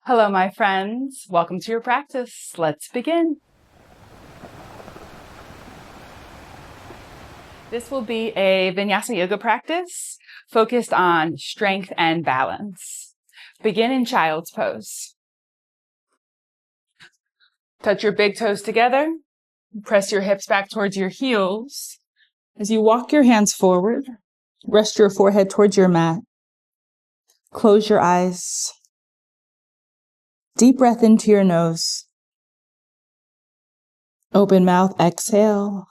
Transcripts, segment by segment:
Hello, my friends. Welcome to your practice. Let's begin. This will be a Vinyasa yoga practice focused on strength and balance. Begin in child's pose. Touch your big toes together. Press your hips back towards your heels. As you walk your hands forward, rest your forehead towards your mat. Close your eyes. Deep breath into your nose. Open mouth, exhale.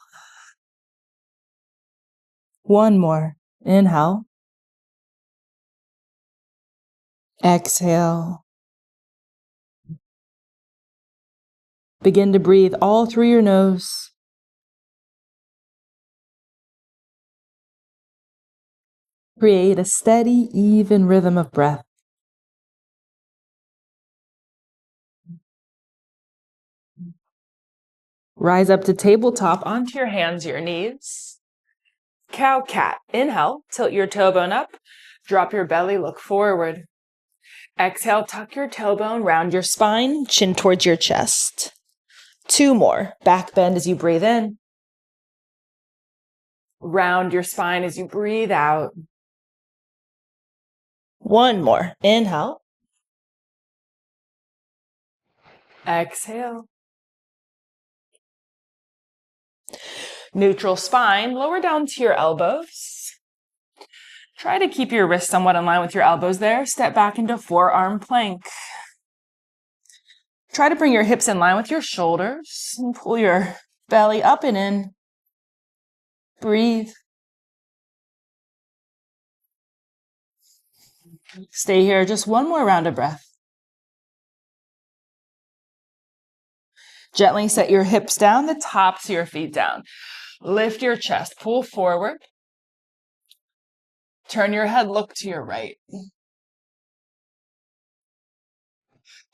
One more. Inhale. Exhale. Begin to breathe all through your nose. Create a steady, even rhythm of breath. Rise up to tabletop onto your hands, your knees. Cow cat. Inhale, tilt your tailbone up. Drop your belly, look forward. Exhale, tuck your tailbone, round your spine, chin towards your chest. 2 more. Back bend as you breathe in. Round your spine as you breathe out. 1 more. Inhale. Exhale. Neutral spine, lower down to your elbows. Try to keep your wrists somewhat in line with your elbows there. Step back into forearm plank. Try to bring your hips in line with your shoulders and pull your belly up and in. Breathe. Stay here, just 1 more round of breath. Gently set your hips down, the tops of your feet down. Lift your chest, pull forward. Turn your head, look to your right.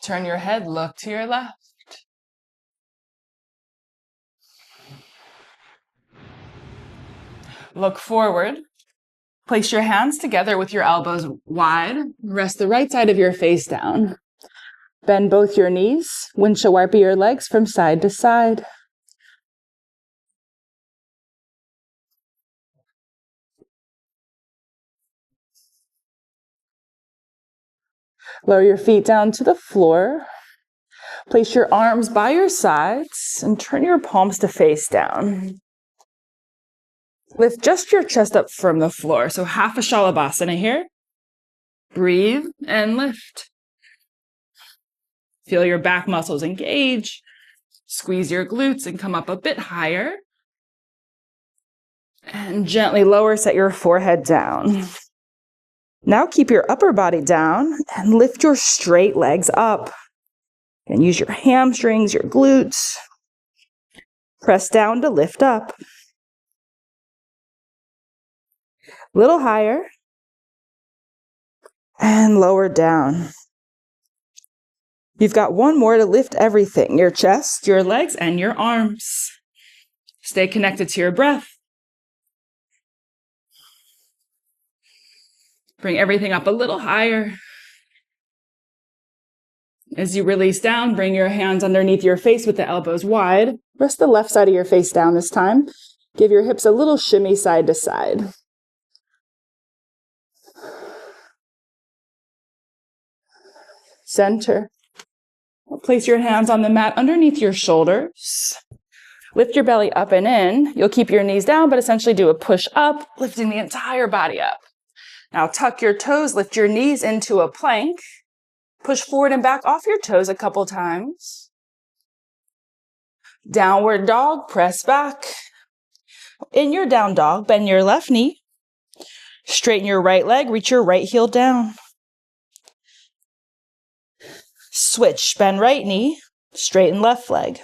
Turn your head, look to your left. Look forward. Place your hands together with your elbows wide. Rest the right side of your face down. Bend both your knees. Windshawarpi your legs from side to side. Lower your feet down to the floor. Place your arms by your sides and turn your palms to face down. Lift just your chest up from the floor. So half a Shalabhasana here. Breathe and lift. Feel your back muscles engage. Squeeze your glutes and come up a bit higher. And gently lower, set your forehead down. Now keep your upper body down and lift your straight legs up. And use your hamstrings, your glutes. Press down to lift up. A little higher. And lower down. You've got 1 more to lift everything, your chest, your legs, and your arms. Stay connected to your breath. Bring everything up a little higher. As you release down, bring your hands underneath your face with the elbows wide. Rest the left side of your face down this time. Give your hips a little shimmy side to side. Center. Place your hands on the mat underneath your shoulders. Lift your belly up and in. You'll keep your knees down, but essentially do a push up, lifting the entire body up. Now tuck your toes, lift your knees into a plank. Push forward and back off your toes a couple times. Downward dog, press back. In your down dog, bend your left knee. Straighten your right leg, reach your right heel down. Switch, bend right knee, straighten left leg.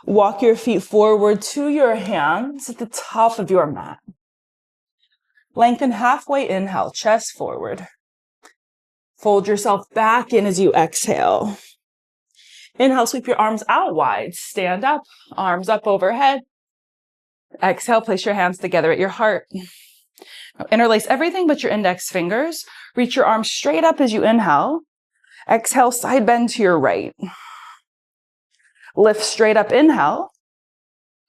Walk your feet forward to your hands at the top of your mat. Lengthen halfway, inhale, chest forward. Fold yourself back in as you exhale. Inhale, sweep your arms out wide. Stand up, arms up overhead. Exhale, place your hands together at your heart. Now, interlace everything but your index fingers. Reach your arms straight up as you inhale. Exhale, side bend to your right. Lift straight up, inhale.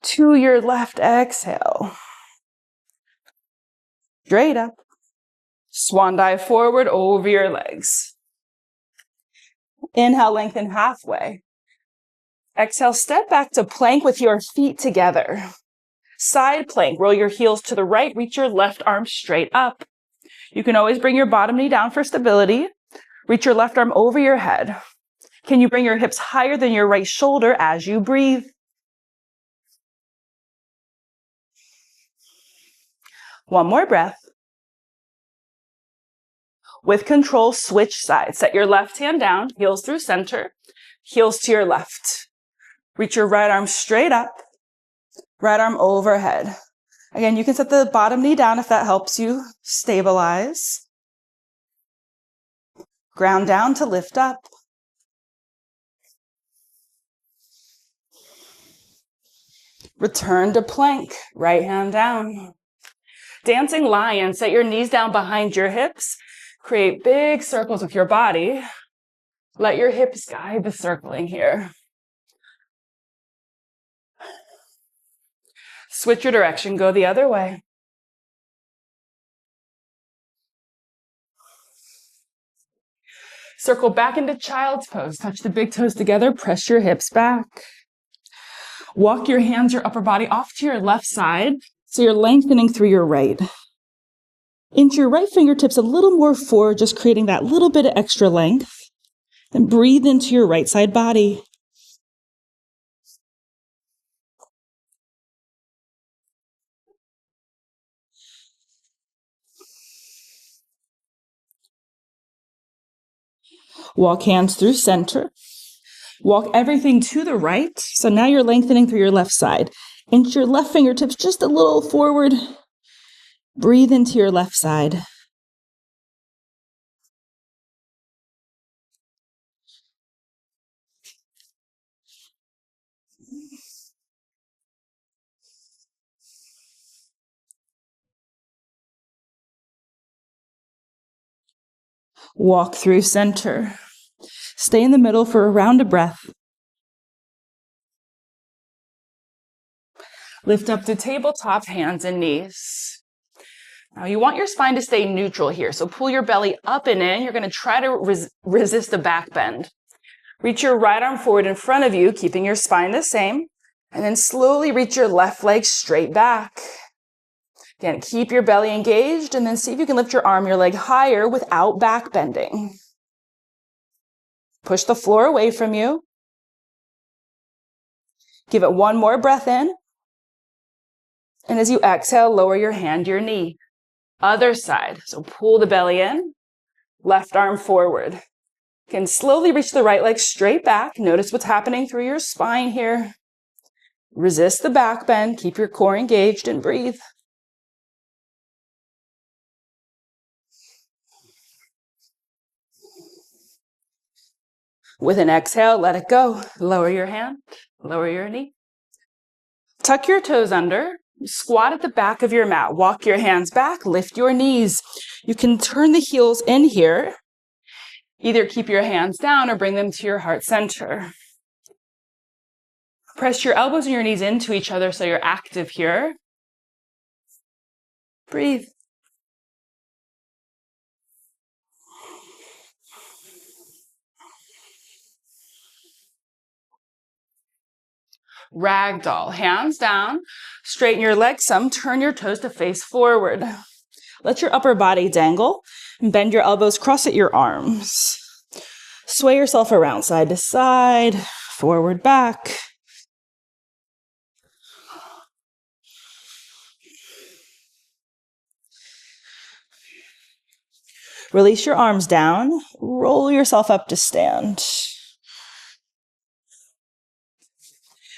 To your left, exhale. Straight up. Swan dive forward over your legs. Inhale, lengthen halfway. Exhale, step back to plank with your feet together. Side plank, roll your heels to the right, reach your left arm straight up. You can always bring your bottom knee down for stability. Reach your left arm over your head. Can you bring your hips higher than your right shoulder as you breathe? One more breath. With control, switch sides. Set your left hand down, heels through center, heels to your left. Reach your right arm straight up, right arm overhead. Again, you can set the bottom knee down if that helps you stabilize. Ground down to lift up. Return to plank, right hand down. Dancing lion, set your knees down behind your hips. Create big circles with your body. Let your hips guide the circling here. Switch your direction, go the other way. Circle back into child's pose. Touch the big toes together, press your hips back. Walk your hands, your upper body off to your left side, so you're lengthening through your right. Inch your right fingertips a little more forward, just creating that little bit of extra length. Then breathe into your right side body. Walk hands through center. Walk everything to the right. So now you're lengthening through your left side. Inch your left fingertips just a little forward. Breathe into your left side. Walk through center. Stay in the middle for a round of breath. Lift up to tabletop, hands and knees. Now you want your spine to stay neutral here, so pull your belly up and in. You're going to try to resist a back bend. Reach your right arm forward in front of you, keeping your spine the same, and then slowly reach your left leg straight back. Again, keep your belly engaged, and then see if you can lift your arm, your leg higher without back bending. Push the floor away from you. Give it one more breath in. And as you exhale, lower your hand to your knee. Other side. So pull the belly in, left arm forward. Again, slowly reach the right leg straight back. Notice what's happening through your spine here. Resist the back bend. Keep your core engaged and breathe. With an exhale, let it go. Lower your hand, lower your knee. Tuck your toes under. Squat at the back of your mat. Walk your hands back, lift your knees. You can turn the heels in here. Either keep your hands down or bring them to your heart center. Press your elbows and your knees into each other so you're active here. Breathe. Ragdoll, hands down, straighten your legs some, turn your toes to face forward. Let your upper body dangle, and bend your elbows, cross at your arms. Sway yourself around side to side, forward, back. Release your arms down, roll yourself up to stand.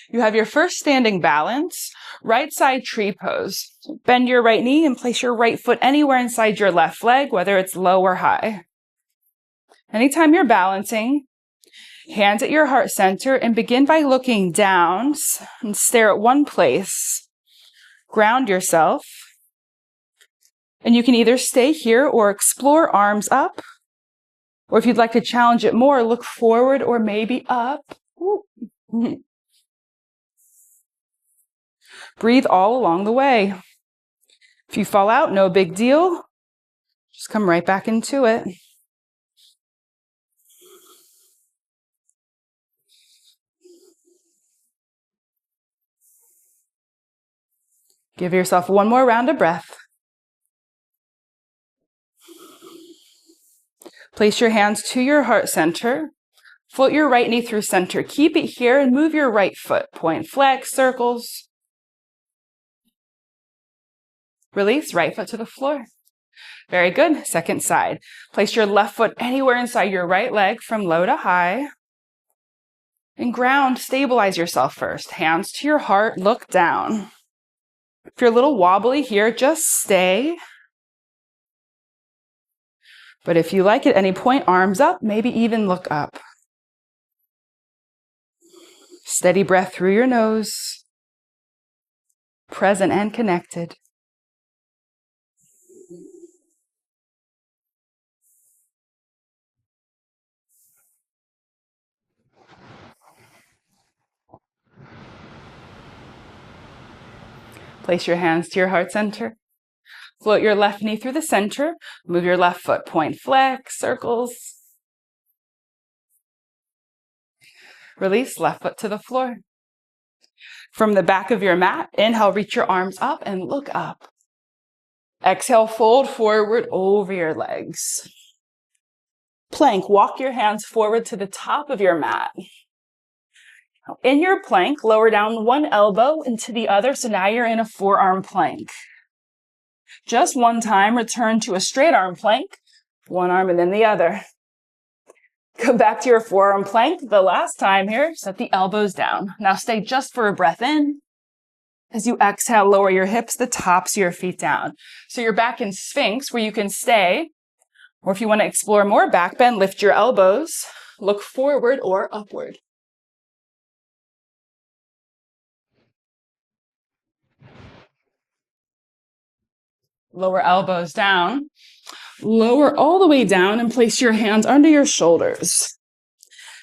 You have your first standing balance, right side tree pose. Bend your right knee and place your right foot anywhere inside your left leg, whether it's low or high. Anytime you're balancing, hands at your heart center and begin by looking down and stare at one place. Ground yourself. And you can either stay here or explore arms up. Or if you'd like to challenge it more, look forward or maybe up. Breathe all along the way. If you fall out, no big deal. Just come right back into it. Give yourself one more round of breath. Place your hands to your heart center. Float your right knee through center. Keep it here and move your right foot. Point, flex, circles. Release, right foot to the floor. Very good. Second side. Place your left foot anywhere inside your right leg from low to high. And ground, stabilize yourself first. Hands to your heart, look down. If you're a little wobbly here, just stay. But if you like at any point, arms up, maybe even look up. Steady breath through your nose. Present and connected. Place your hands to your heart center. Float your left knee through the center. Move your left foot. Point, flex, circles. Release, left foot to the floor. From the back of your mat, inhale, reach your arms up and look up. Exhale, fold forward over your legs. Plank, walk your hands forward to the top of your mat. In your plank, lower down one elbow into the other, so now you're in a forearm plank. Just one time, return to a straight arm plank, one arm and then the other. Come back to your forearm plank. The last time here, set the elbows down. Now stay just for a breath in. As you exhale, lower your hips, the tops of your feet down. So you're back in Sphinx where you can stay. Or if you want to explore more back bend, lift your elbows, look forward or upward. Lower elbows down. Lower all the way down and place your hands under your shoulders.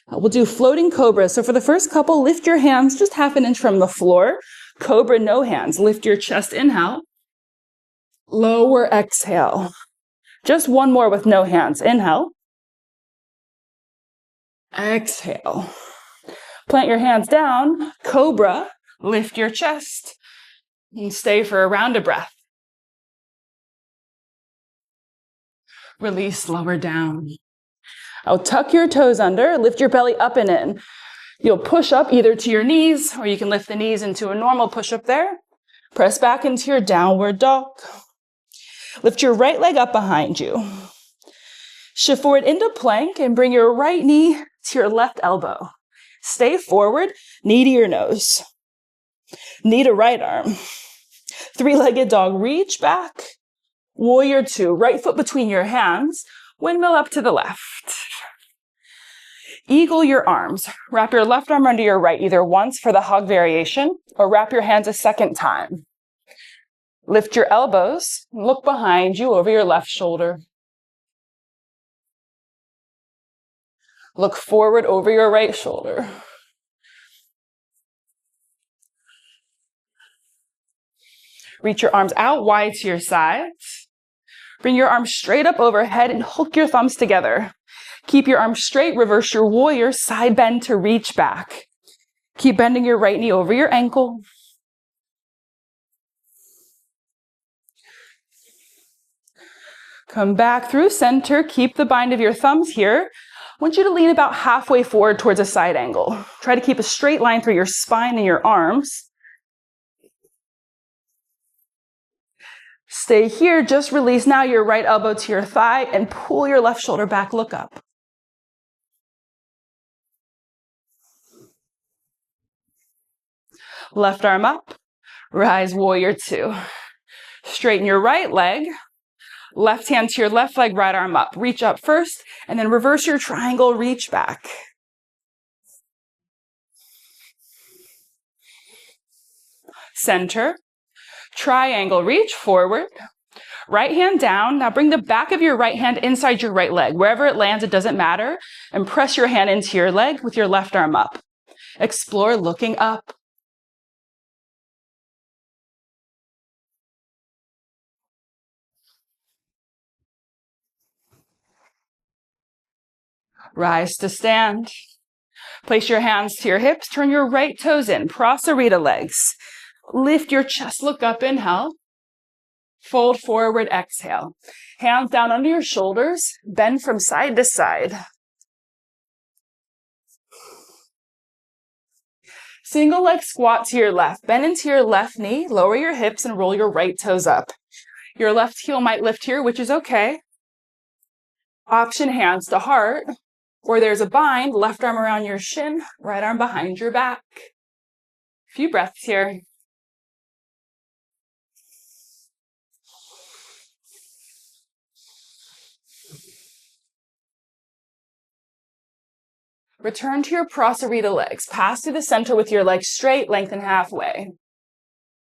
We'll do floating cobra. So for the first couple, lift your hands just half an inch from the floor. Cobra, no hands. Lift your chest, inhale. Lower, exhale. Just one more with no hands. Inhale. Exhale. Plant your hands down. Cobra, lift your chest. And stay for a round of breath. Release, lower down. I'll tuck your toes under, lift your belly up and in. You'll push up either to your knees, or you can lift the knees into a normal push-up there. Press back into your downward dog. Lift your right leg up behind you. Shift forward into plank and bring your right knee to your left elbow. Stay forward, knee to your nose. Knee to right arm. Three-legged dog, reach back. Warrior two, right foot between your hands. Windmill up to the left. Eagle your arms. Wrap your left arm under your right, either once for the hug variation, or wrap your hands a second time. Lift your elbows, look behind you over your left shoulder. Look forward over your right shoulder. Reach your arms out wide to your sides. Bring your arms straight up overhead and hook your thumbs together. Keep your arms straight, reverse your warrior, side bend to reach back. Keep bending your right knee over your ankle. Come back through center, keep the bind of your thumbs here. I want you to lean about halfway forward towards a side angle. Try to keep a straight line through your spine and your arms. Stay here, just release now your right elbow to your thigh and pull your left shoulder back, look up. Left arm up, rise warrior two. Straighten your right leg, left hand to your left leg, right arm up. Reach up first and then reverse your triangle, reach back. Center, triangle, reach forward. Right hand down. Now bring the back of your right hand inside your right leg. Wherever it lands, it doesn't matter. And press your hand into your leg with your left arm up. Explore looking up. Rise to stand. Place your hands to your hips. Turn your right toes in. Prasarita legs. Lift your chest. Look up. Inhale. Fold forward. Exhale. Hands down under your shoulders. Bend from side to side. Single leg squat to your left. Bend into your left knee. Lower your hips and roll your right toes up. Your left heel might lift here, which is okay. Option hands to heart. Or there's a bind, left arm around your shin, right arm behind your back. A few breaths here. Return to your Prasarita legs. Pass through the center with your legs straight, lengthen halfway.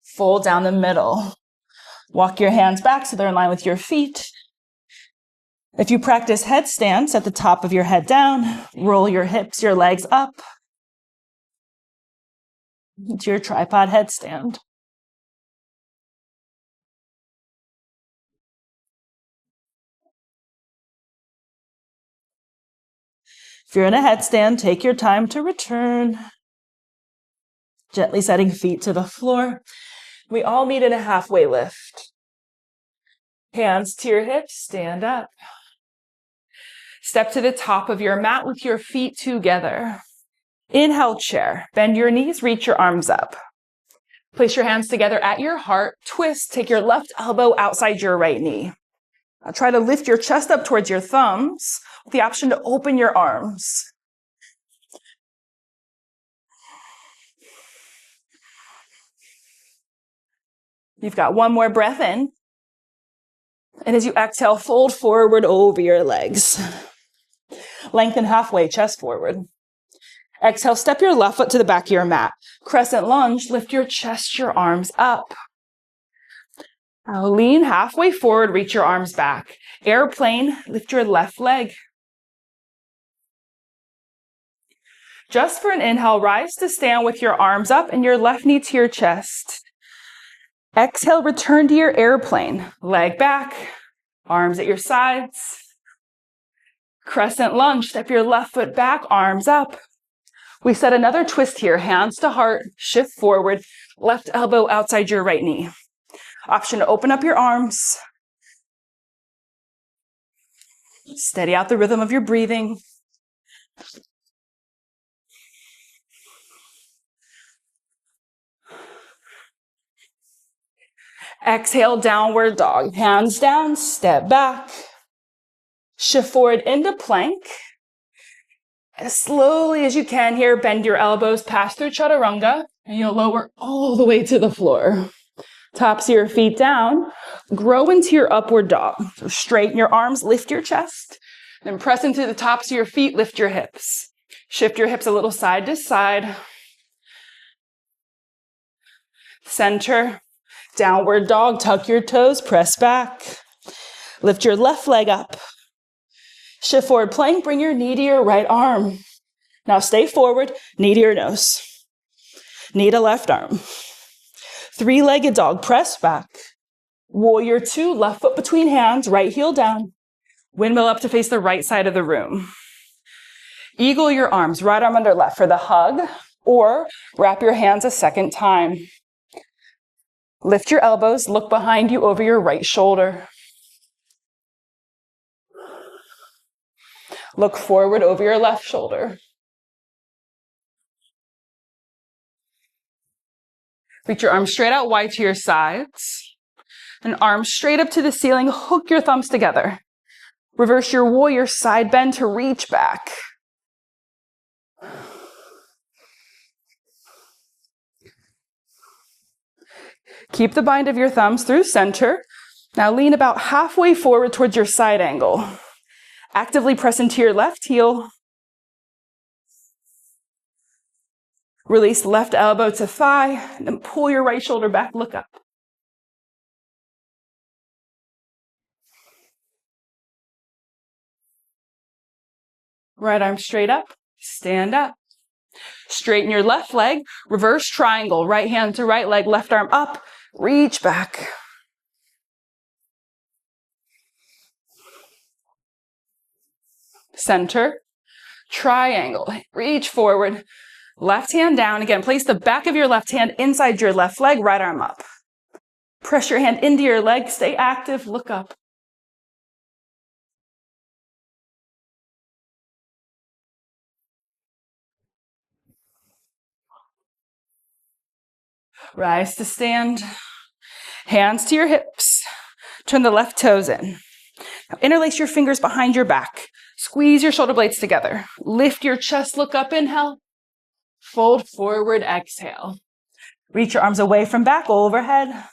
Fold down the middle. Walk your hands back so they're in line with your feet. If you practice headstand, set the top of your head down, roll your hips, your legs up to your tripod headstand. If you're in a headstand, take your time to return. Gently setting feet to the floor. We all meet in a halfway lift. Hands to your hips, stand up. Step to the top of your mat with your feet together. Inhale, chair. Bend your knees, reach your arms up. Place your hands together at your heart. Twist, take your left elbow outside your right knee. Now try to lift your chest up towards your thumbs with the option to open your arms. You've got one more breath in. And as you exhale, fold forward over your legs. Lengthen halfway, chest forward. Exhale, step your left foot to the back of your mat. Crescent lunge, lift your chest, your arms up. Now lean halfway forward, reach your arms back. Airplane, lift your left leg. Just for an inhale, rise to stand with your arms up and your left knee to your chest. Exhale, return to your airplane. Leg back, arms at your sides. Crescent lunge, step your left foot back, arms up. We set another twist here, hands to heart, shift forward, left elbow outside your right knee. Option to open up your arms. Steady out the rhythm of your breathing. Exhale, downward dog. Hands down, step back. Shift forward into plank. As slowly as you can here, bend your elbows, pass through chaturanga, and you'll lower all the way to the floor. Tops of your feet down, grow into your upward dog. So straighten your arms, lift your chest, then press into the tops of your feet, lift your hips. Shift your hips a little side to side. Center, downward dog, tuck your toes, press back. Lift your left leg up. Shift forward plank, bring your knee to your right arm. Now stay forward, knee to your nose. Knee to left arm. Three-legged dog, press back. Warrior two, left foot between hands, right heel down. Windmill up to face the right side of the room. Eagle your arms, right arm under left for the hug, or wrap your hands a second time. Lift your elbows, look behind you over your right shoulder. Look forward over your left shoulder. Reach your arms straight out wide to your sides. And arms straight up to the ceiling. Hook your thumbs together. Reverse your warrior side bend to reach back. Keep the bind of your thumbs through center. Now lean about halfway forward towards your side angle. Actively press into your left heel. Release left elbow to thigh, and then pull your right shoulder back, look up. Right arm straight up, stand up. Straighten your left leg, reverse triangle, right hand to right leg, left arm up, reach back. Center, triangle, reach forward, left hand down. Again, place the back of your left hand inside your left leg, right arm up. Press your hand into your leg, stay active, look up. Rise to stand. Hands to your hips. Turn the left toes in. Now interlace your fingers behind your back. Squeeze your shoulder blades together. Lift your chest, look up, inhale. Fold forward, exhale. Reach your arms away from back, overhead.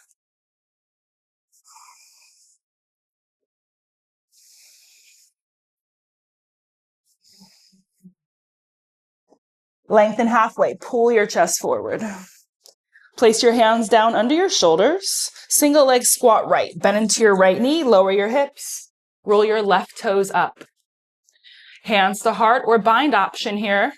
Lengthen halfway, pull your chest forward. Place your hands down under your shoulders. Single leg squat right. Bend into your right knee, lower your hips. Roll your left toes up. Hands to heart or bind option here.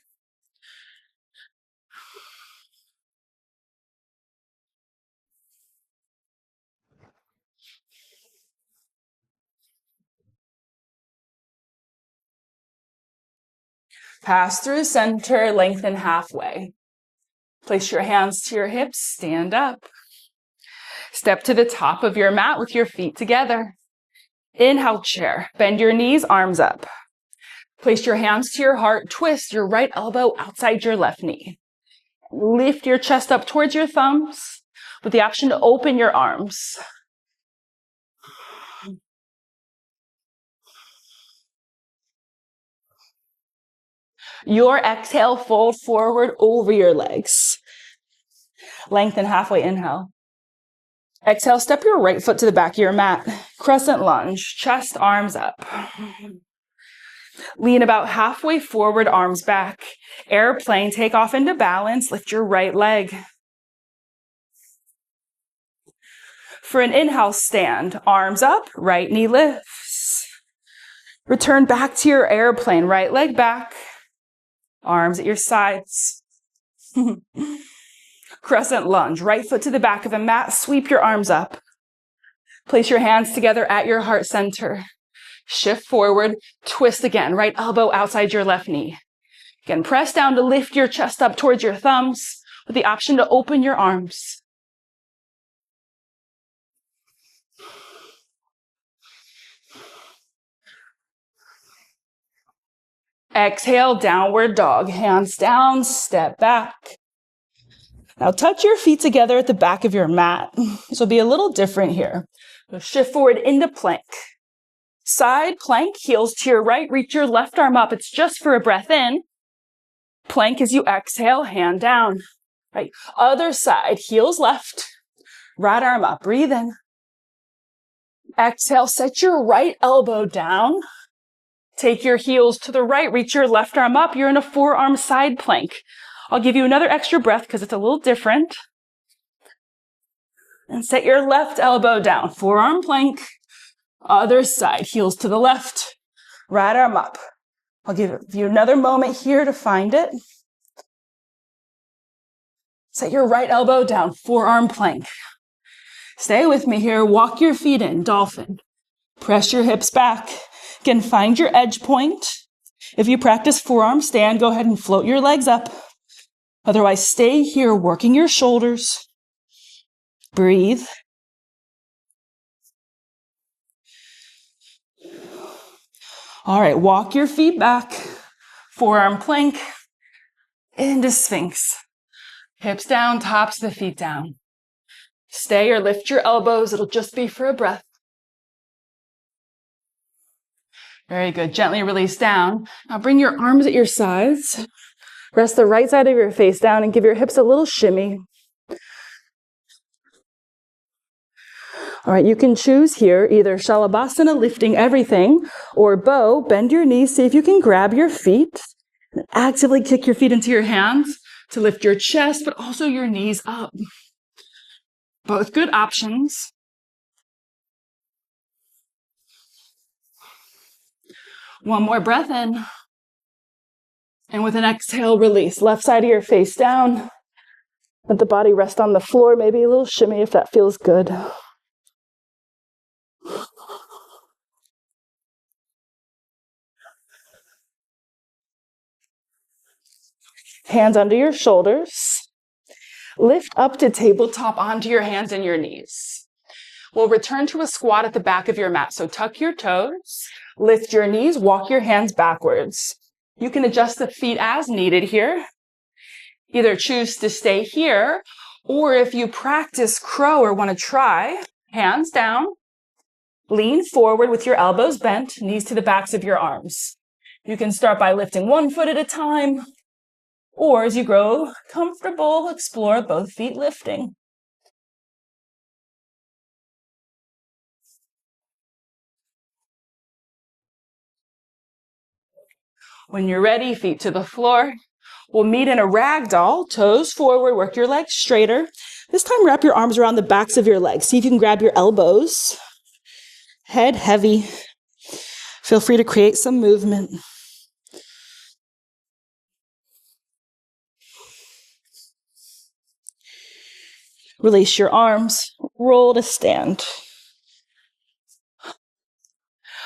Pass through center, lengthen halfway. Place your hands to your hips, stand up. Step to the top of your mat with your feet together. Inhale, chair. Bend your knees, arms up. Place your hands to your heart, twist your right elbow outside your left knee. Lift your chest up towards your thumbs with the option to open your arms. Your exhale, fold forward over your legs. Lengthen halfway, inhale. Exhale, step your right foot to the back of your mat. Crescent lunge, chest, arms up. Lean about halfway forward, arms back. Airplane, take off into balance, lift your right leg. For an inhale, stand, arms up, right knee lifts. Return back to your airplane, right leg back, arms at your sides. Crescent lunge, right foot to the back of the mat, sweep your arms up. Place your hands together at your heart center. Shift forward, twist again, right elbow outside your left knee. Again, press down to lift your chest up towards your thumbs with the option to open your arms. Exhale, downward dog, hands down, step back. Now touch your feet together at the back of your mat. This will be a little different here. So shift forward into plank. Side plank, heels to your right, reach your left arm up. It's just for a breath in. Plank as you exhale, hand down. Right. Other side, heels left, right arm up, breathe in. Exhale, set your right elbow down. Take your heels to the right, reach your left arm up. You're in a forearm side plank. I'll give you another extra breath because it's a little different. And set your left elbow down, forearm plank. Other side, heels to the left, right arm up. I'll give you another moment here to find it. Set your right elbow down, forearm plank. Stay with me here. Walk your feet in, dolphin. Press your hips back. Again, find your edge point. If you practice forearm stand, go ahead and float your legs up. Otherwise, stay here, working your shoulders. Breathe. All right, walk your feet back. Forearm plank into Sphinx. Hips down, tops of the feet down. Stay or lift your elbows. It'll just be for a breath. Very good. Gently release down. Now bring your arms at your sides. Rest the right side of your face down and give your hips a little shimmy. All right, you can choose here either Savasana, lifting everything, or bow, bend your knees. See if you can grab your feet and actively kick your feet into your hands to lift your chest, but also your knees up. Both good options. One more breath in. And with an exhale, release. Left side of your face down. Let the body rest on the floor. Maybe a little shimmy if that feels good. Hands under your shoulders. Lift up to tabletop onto your hands and your knees. We'll return to a squat at the back of your mat. So tuck your toes, lift your knees, walk your hands backwards. You can adjust the feet as needed here. Either choose to stay here, or if you practice crow or want to try, hands down, lean forward with your elbows bent, knees to the backs of your arms. You can start by lifting one foot at a time, or as you grow comfortable, explore both feet lifting. When you're ready, feet to the floor. We'll meet in a ragdoll, toes forward, work your legs straighter. This time, wrap your arms around the backs of your legs. See if you can grab your elbows. Head heavy. Feel free to create some movement. Release your arms. Roll to stand.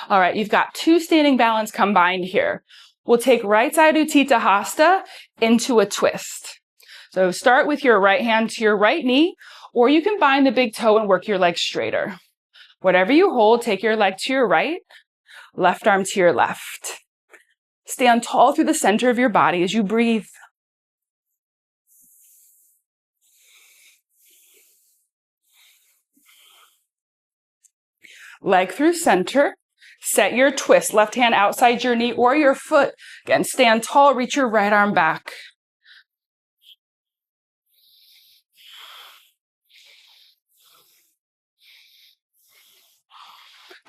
All right, you've got two standing balance combined here. We'll take right side Utthita Hasta into a twist. So start with your right hand to your right knee, or you can bind the big toe and work your leg straighter. Whatever you hold, take your leg to your right, left arm to your left. Stand tall through the center of your body as you breathe. Leg through center. Set your twist, left hand outside your knee or your foot. Again, stand tall, reach your right arm back.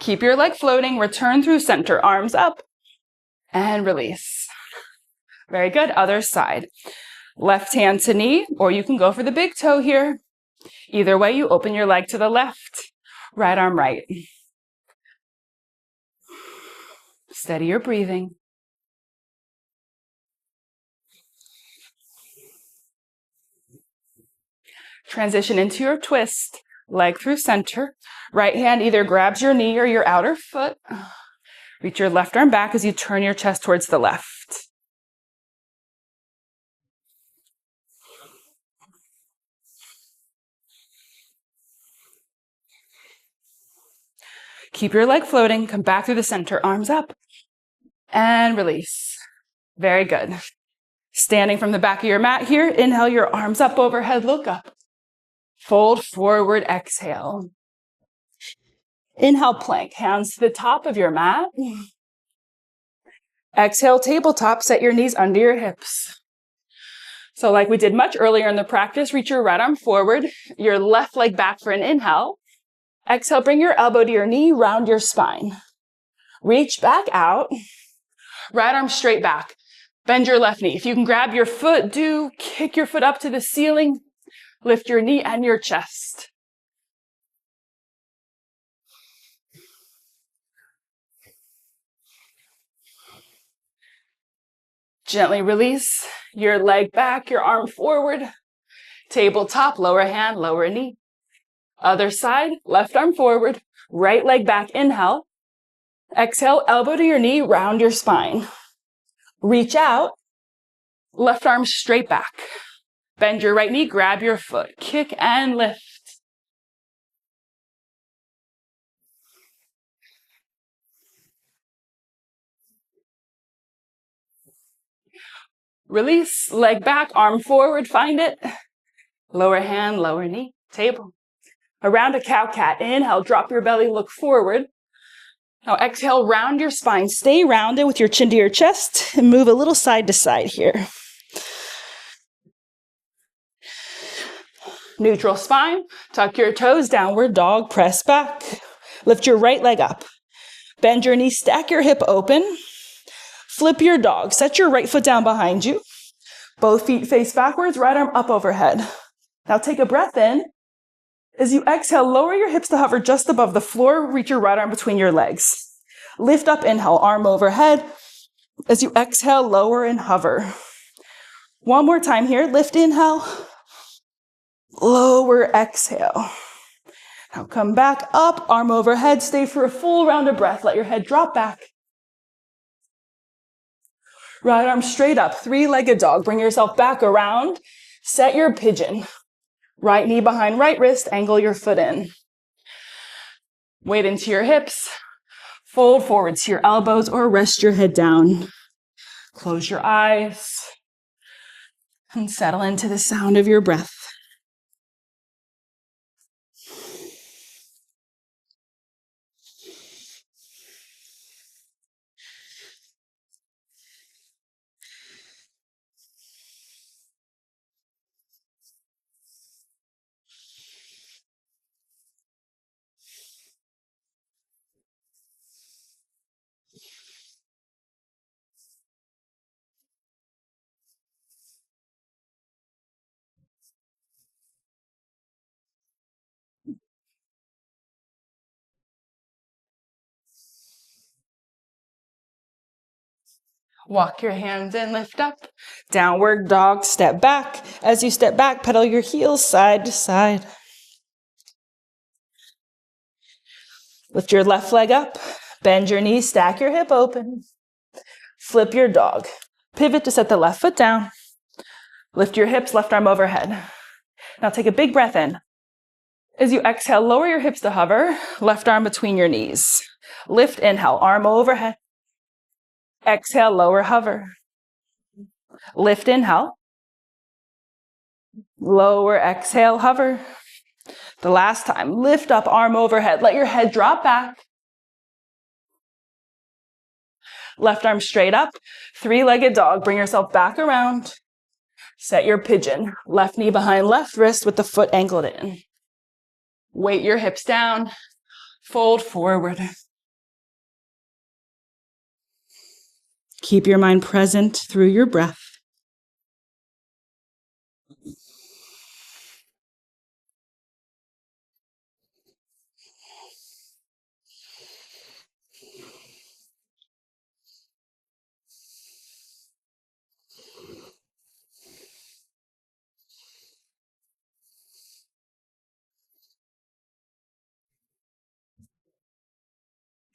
Keep your leg floating, return through center, arms up, and release. Very good, other side. Left hand to knee, or you can go for the big toe here. Either way, you open your leg to the left, right arm right. Steady your breathing. Transition into your twist, leg through center. Right hand either grabs your knee or your outer foot. Reach your left arm back as you turn your chest towards the left. Keep your leg floating, come back through the center, arms up, and release. Very good. Standing from the back of your mat here, inhale your arms up overhead, look up. Fold forward, exhale. Inhale, plank, hands to the top of your mat. Exhale, tabletop, set your knees under your hips. So like we did much earlier in the practice, reach your right arm forward, your left leg back for an inhale. Exhale, bring your elbow to your knee, round your spine. Reach back out, right arm straight back. Bend your left knee. If you can grab your foot, do kick your foot up to the ceiling. Lift your knee and your chest. Gently release your leg back, your arm forward. Tabletop, lower hand, lower knee. Other side, left arm forward, right leg back, inhale. Exhale, elbow to your knee, round your spine. Reach out, left arm straight back. Bend your right knee, grab your foot, kick and lift. Release, leg back, arm forward, find it. Lower hand, lower knee, table. Around a cow-cat, inhale, drop your belly, look forward. Now exhale, round your spine. Stay rounded with your chin to your chest and move a little side to side here. Neutral spine, tuck your toes, downward dog, press back. Lift your right leg up. Bend your knee, stack your hip open. Flip your dog, set your right foot down behind you. Both feet face backwards, right arm up overhead. Now take a breath in. As you exhale, lower your hips to hover just above the floor. Reach your right arm between your legs. Lift up, inhale, arm overhead. As you exhale, lower and hover. One more time here. Lift, inhale. Lower, exhale. Now come back up, arm overhead. Stay for a full round of breath. Let your head drop back. Right arm straight up, three-legged dog. Bring yourself back around. Set your pigeon. Right knee behind right wrist. Angle your foot in. Weight into your hips. Fold forward to your elbows or rest your head down. Close your eyes and settle into the sound of your breath. Walk your hands in, lift up. Downward dog, step back. As you step back, pedal your heels side to side. Lift your left leg up. Bend your knees, stack your hip open. Flip your dog. Pivot to set the left foot down. Lift your hips, left arm overhead. Now take a big breath in. As you exhale, lower your hips to hover. Left arm between your knees. Lift, inhale, arm overhead. Exhale, lower, hover. Lift, inhale. Lower, exhale, hover. The last time, lift up, arm overhead. Let your head drop back. Left arm straight up. Three-legged dog. Bring yourself back around. Set your pigeon. Left knee behind left wrist with the foot angled in. Weight your hips down. Fold forward. Keep your mind present through your breath.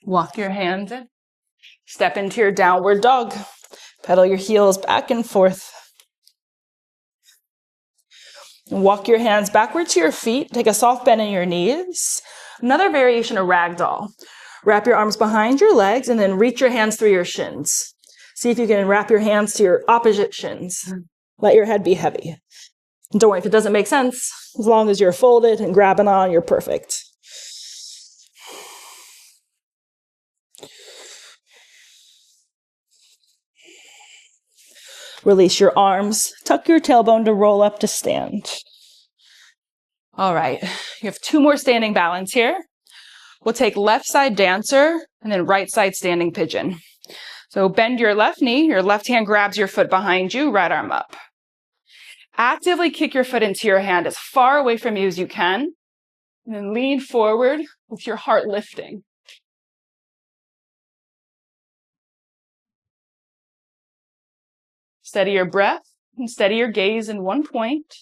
Walk your hands in. Step into your downward dog. Pedal your heels back and forth. Walk your hands backward to your feet. Take a soft bend in your knees. Another variation of ragdoll. Wrap your arms behind your legs and then reach your hands through your shins. See if you can wrap your hands to your opposite shins. Let your head be heavy. And don't worry if it doesn't make sense. As long as you're folded and grabbing on, you're perfect. Release your arms. Tuck your tailbone to roll up to stand. All right, you have two more standing balance here. We'll take left side dancer and then right side standing pigeon. So bend your left knee, your left hand grabs your foot behind you, right arm up. Actively kick your foot into your hand as far away from you as you can, and then lean forward with your heart lifting. Steady your breath and steady your gaze in one point.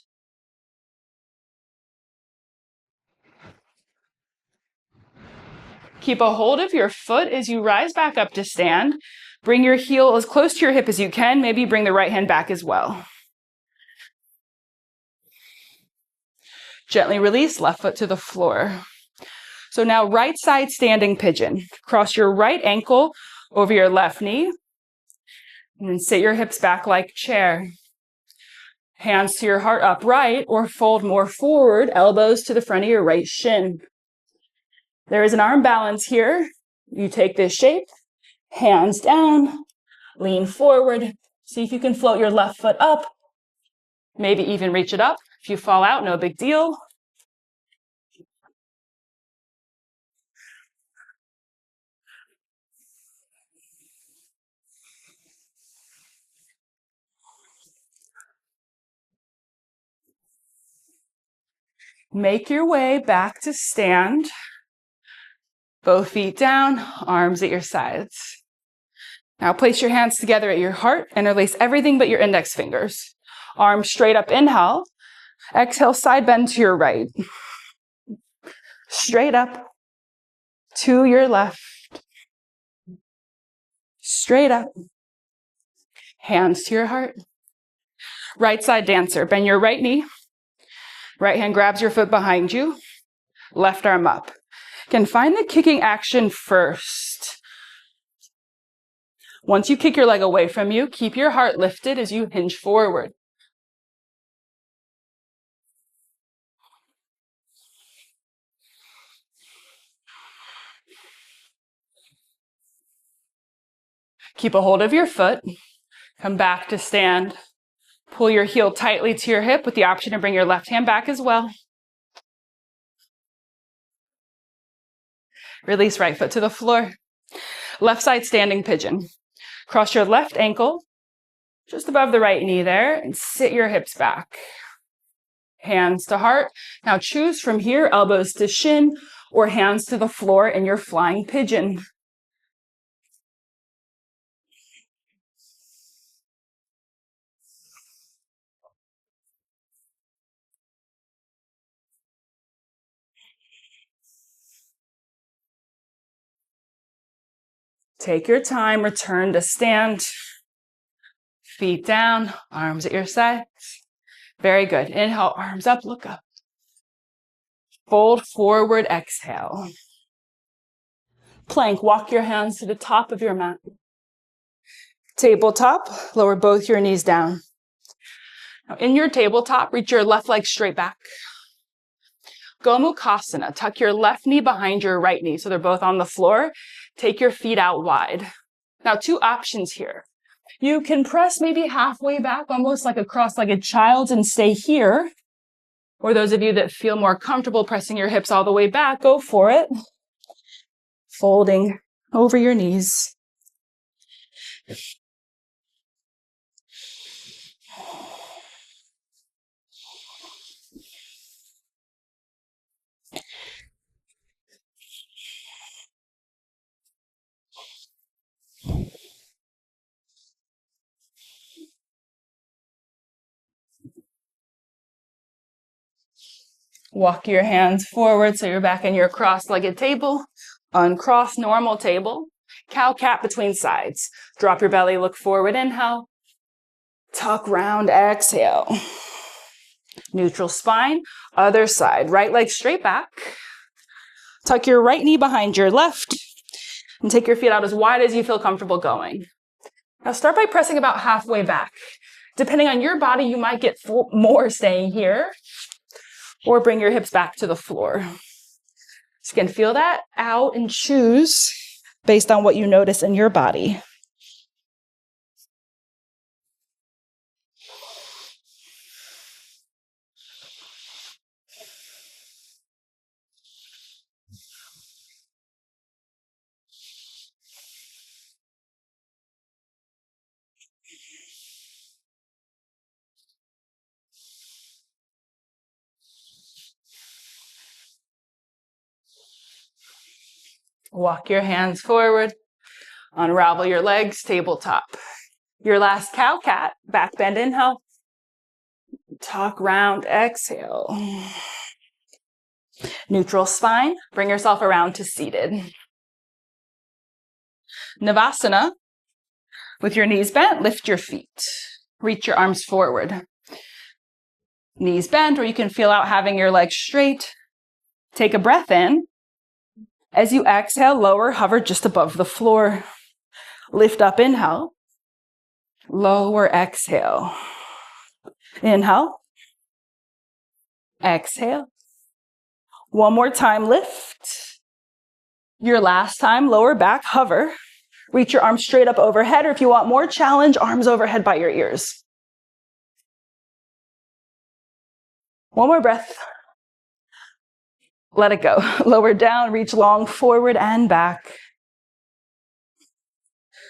Keep a hold of your foot as you rise back up to stand. Bring your heel as close to your hip as you can. Maybe bring the right hand back as well. Gently release, left foot to the floor. So now right side standing pigeon. Cross your right ankle over your left knee. And then sit your hips back like chair. Hands to your heart upright or fold more forward, elbows to the front of your right shin. There is an arm balance here. You take this shape, hands down, lean forward. See if you can float your left foot up. Maybe even reach it up. If you fall out, no big deal. Make your way back to stand. Both feet down, arms at your sides. Now place your hands together at your heart, interlace everything but your index fingers. Arms straight up, inhale. Exhale, side bend to your right. Straight up to your left. Straight up. Hands to your heart. Right side dancer. Bend your right knee. Right hand grabs your foot behind you. Left arm up. Again, find the kicking action first. Once you kick your leg away from you, keep your heart lifted as you hinge forward. Keep a hold of your foot. Come back to stand. Pull your heel tightly to your hip with the option to bring your left hand back as well. Release right foot to the floor. Left side standing pigeon. Cross your left ankle just above the right knee there and sit your hips back. Hands to heart. Now choose from here, elbows to shin or hands to the floor in your flying pigeon. Take your time, return to stand. Feet down, arms at your sides. Very good. Inhale, arms up, look up. Fold forward, exhale. Plank, walk your hands to the top of your mat. Tabletop, lower both your knees down. Now in your tabletop, reach your left leg straight back. Gomukhasana, tuck your left knee behind your right knee so they're both on the floor. Take your feet out wide. Now, two options here. You can press maybe halfway back, almost like a cross-legged child, and stay here. Or those of you that feel more comfortable pressing your hips all the way back, go for it. Folding over your knees. Walk your hands forward so you're back in your cross-legged table. Uncross normal table. Cow-cat between sides. Drop your belly, look forward, inhale. Tuck round, exhale. Neutral spine, other side. Right leg straight back. Tuck your right knee behind your left. And take your feet out as wide as you feel comfortable going. Now start by pressing about halfway back. Depending on your body, you might get more staying here. Or bring your hips back to the floor. So you can feel that out and choose based on what you notice in your body. Walk your hands forward. Unravel your legs, tabletop. Your last cow-cat, back bend, inhale. Tuck round, exhale. Neutral spine, bring yourself around to seated. Navasana, with your knees bent, lift your feet. Reach your arms forward. Knees bent, or you can feel out having your legs straight. Take a breath in. As you exhale, lower, hover just above the floor. Lift up, inhale. Lower, exhale. Inhale. Exhale. One more time, lift. Your last time, lower back, hover. Reach your arms straight up overhead, or if you want more challenge, arms overhead by your ears. One more breath. Let it go. Lower down, reach long forward and back.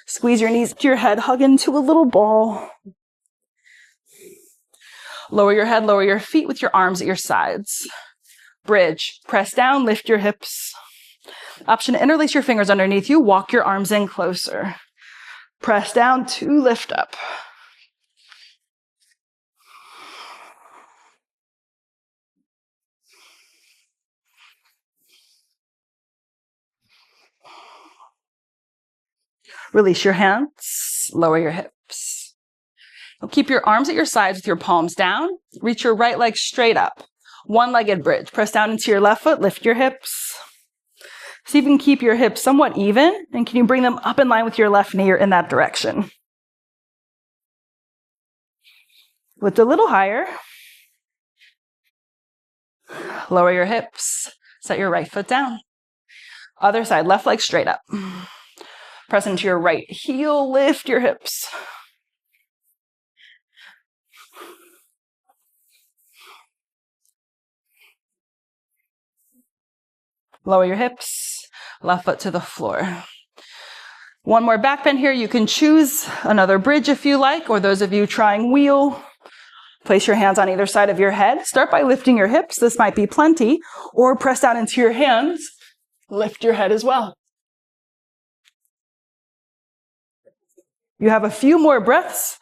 Squeeze your knees to your head, hug into a little ball. Lower your head, lower your feet with your arms at your sides. Bridge, press down, lift your hips. Option to interlace your fingers underneath you, walk your arms in closer. Press down to lift up. Release your hands, lower your hips. Keep your arms at your sides with your palms down. Reach your right leg straight up. One-legged bridge. Press down into your left foot, lift your hips. See if you can keep your hips somewhat even, and can you bring them up in line with your left knee or in that direction? Lift a little higher. Lower your hips. Set your right foot down. Other side, left leg straight up. Press into your right heel, lift your hips. Lower your hips, left foot to the floor. One more back bend here. You can choose another bridge if you like, or those of you trying wheel, place your hands on either side of your head. Start by lifting your hips. This might be plenty, or press down into your hands. Lift your head as well. You have a few more breaths.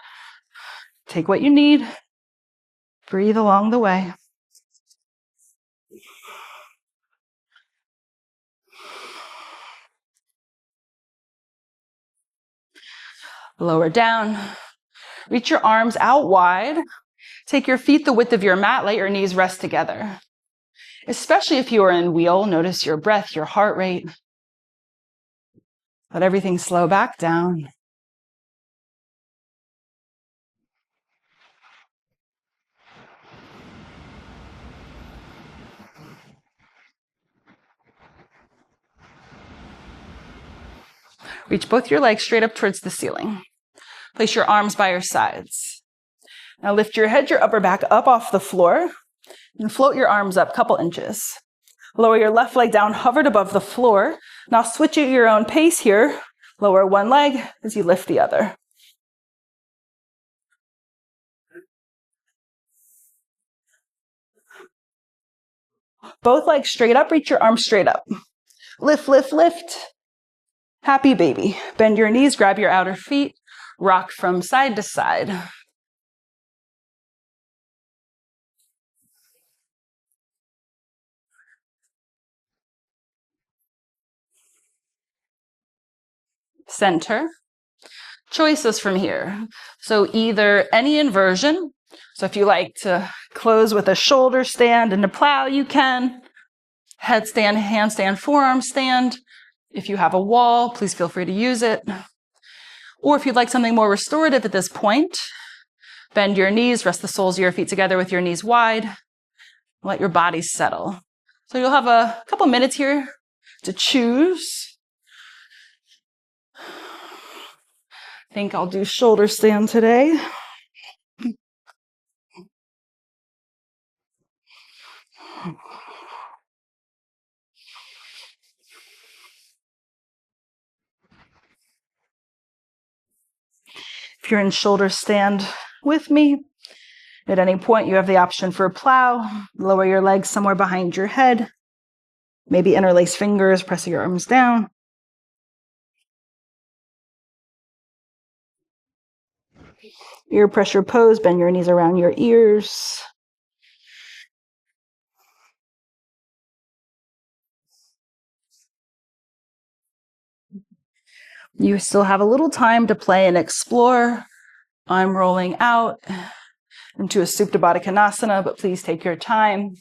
Take what you need. Breathe along the way. Lower down. Reach your arms out wide. Take your feet the width of your mat. Let your knees rest together. Especially if you are in wheel, notice your breath, your heart rate. Let everything slow back down. Reach both your legs straight up towards the ceiling. Place your arms by your sides. Now lift your head, your upper back up off the floor, and float your arms up a couple inches. Lower your left leg down, hovered above the floor. Now switch at your own pace here. Lower one leg as you lift the other. Both legs straight up, reach your arms straight up. Lift, lift, lift. Happy baby. Bend your knees, grab your outer feet, rock from side to side. Center. Choices from here. So either any inversion. So if you like to close with a shoulder stand and a plow, you can. Headstand, handstand, forearm stand. If you have a wall, please feel free to use it. Or if you'd like something more restorative at this point, bend your knees, rest the soles of your feet together with your knees wide. Let your body settle. So you'll have a couple minutes here to choose. I think I'll do shoulder stand today. If you're in shoulder stand with me, at any point you have the option for a plow. Lower your legs somewhere behind your head. Maybe interlace fingers, press your arms down. Ear pressure pose, bend your knees around your ears. You still have a little time to play and explore. I'm rolling out into a Supta Baddha Konasana, but please take your time.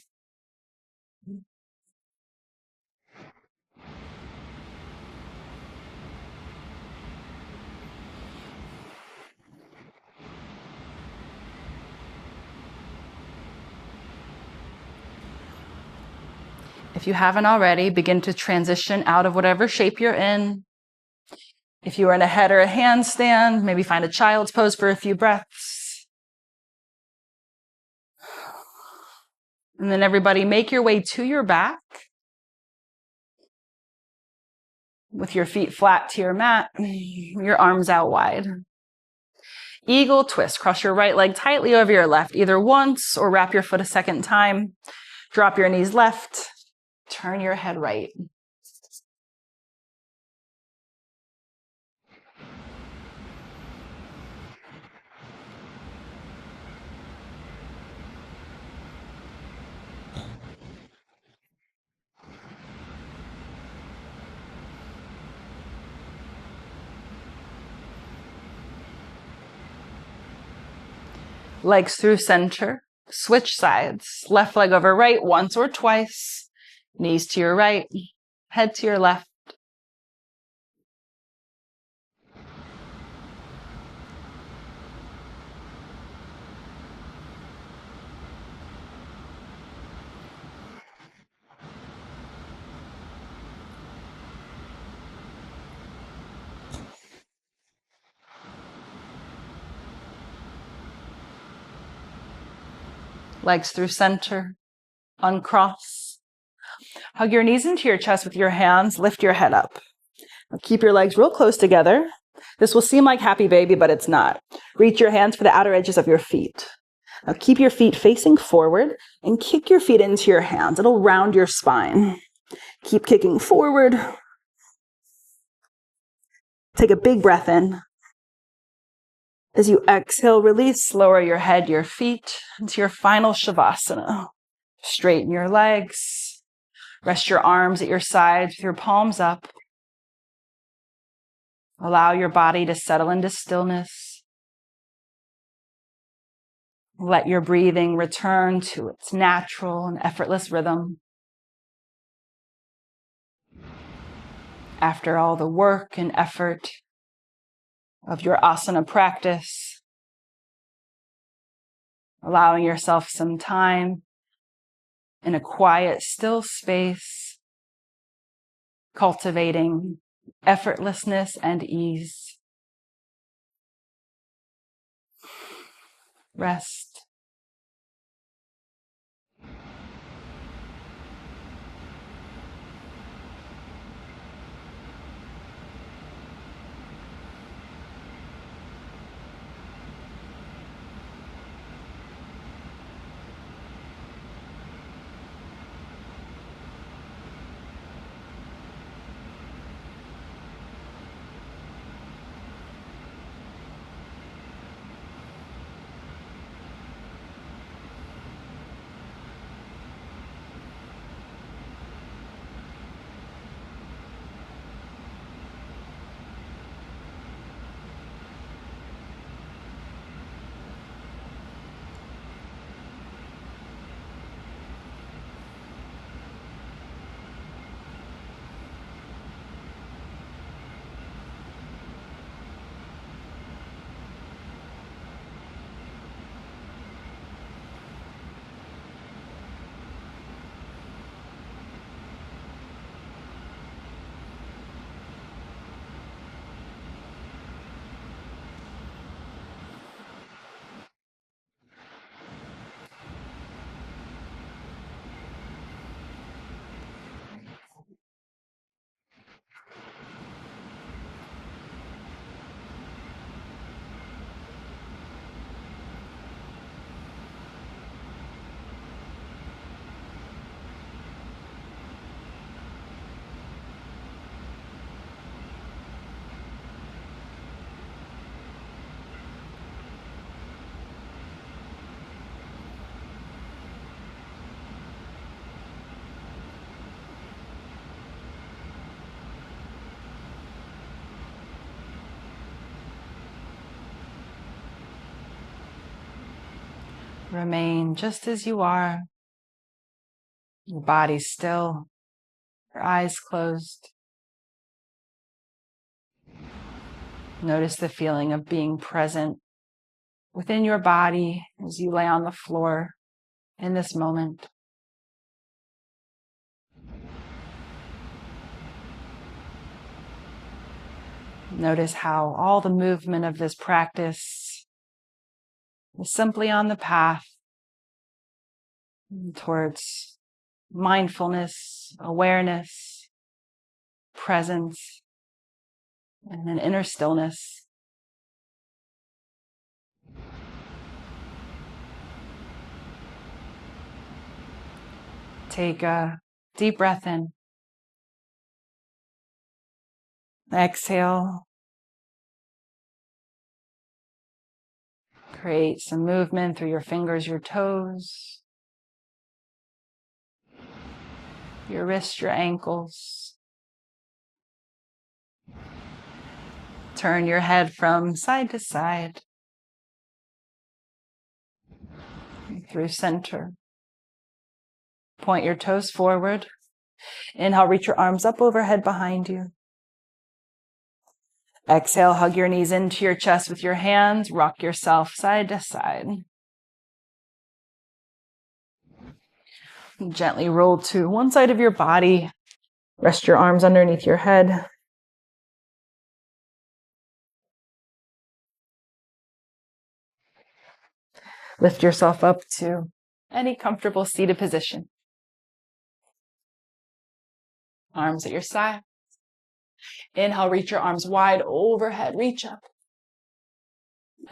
If you haven't already, begin to transition out of whatever shape you're in. If you are in a head or a handstand, maybe find a child's pose for a few breaths. And then everybody make your way to your back with your feet flat to your mat, your arms out wide. Eagle twist. Cross your right leg tightly over your left, either once or wrap your foot a second time. Drop your knees left. Turn your head right. Legs through center. Switch sides. Left leg over right once or twice. Knees to your right. Head to your left. Legs through center. Uncross. Hug your knees into your chest with your hands. Lift your head up. Keep your legs real close together. This will seem like happy baby, but it's not. Reach your hands for the outer edges of your feet. Now keep your feet facing forward and kick your feet into your hands. It'll round your spine. Keep kicking forward. Take a big breath in. As you exhale, release, lower your head, your feet into your final Savasana. Straighten your legs. Rest your arms at your sides with your palms up. Allow your body to settle into stillness. Let your breathing return to its natural and effortless rhythm. After all the work and effort of your asana practice, allowing yourself some time in a quiet, still space, cultivating effortlessness and ease. Rest. Remain just as you are. Your body still, your eyes closed. Notice the feeling of being present within your body as you lay on the floor in this moment. Notice how all the movement of this practice is simply on the path towards mindfulness, awareness, presence, and an inner stillness. Take a deep breath in. Exhale. Create some movement through your fingers, your toes, your wrists, your ankles. Turn your head from side to side. through center. Point your toes forward. Inhale, reach your arms up overhead behind you. Exhale, hug your knees into your chest with your hands. Rock yourself side to side. Gently roll to one side of your body. Rest your arms underneath your head. Lift yourself up to any comfortable seated position. Arms at your side. Inhale, reach your arms wide overhead. Reach up.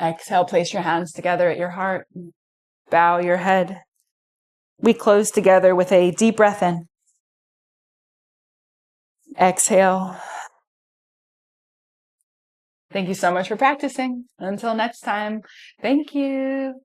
Exhale, place your hands together at your heart. Bow your head. We close together with a deep breath in. Exhale. Thank you so much for practicing. Until next time, thank you.